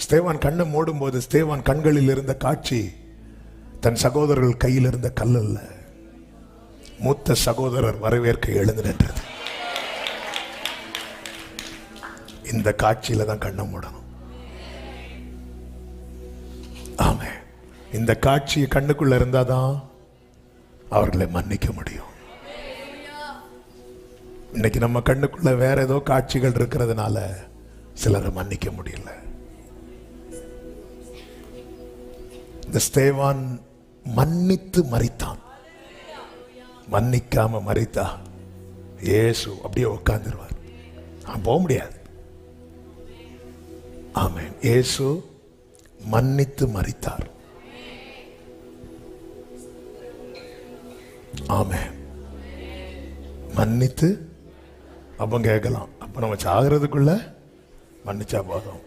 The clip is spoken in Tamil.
ஸ்தேவான் கண்ணை மூடும் போது ஸ்தேவான் கண்களில் இருந்த காட்சி தன் சகோதரர்கள் கையில் இருந்த கல் அல்ல, மூத்த சகோதரர் வரவேற்க எழுந்து நின்றது. இந்த காட்சியில தான் கண்ணை மூடணும். ஆமே, இந்த காட்சி கண்ணுக்குள்ள இருந்தாதான் அவர்களை மன்னிக்க முடியும். இன்னைக்கு நம்ம கண்ணுக்குள்ள வேற ஏதோ காட்சிகள் இருக்கிறதுனால சிலரை மன்னிக்க முடியல. இந்த ஸ்தேவான் மன்னித்து மரித்தான். மன்னிக்காம மரித்தா இயேசு அப்படியே உட்கார்ந்துருவார், போக முடியாது. ஆமென். இயேசு மன்னித்து மரித்தார். ஆமென். மன்னித்து. அப்ப கேட்கலாம், அப்ப நம்ம சாகிறதுக்குள்ள மன்னிச்சா போதும்.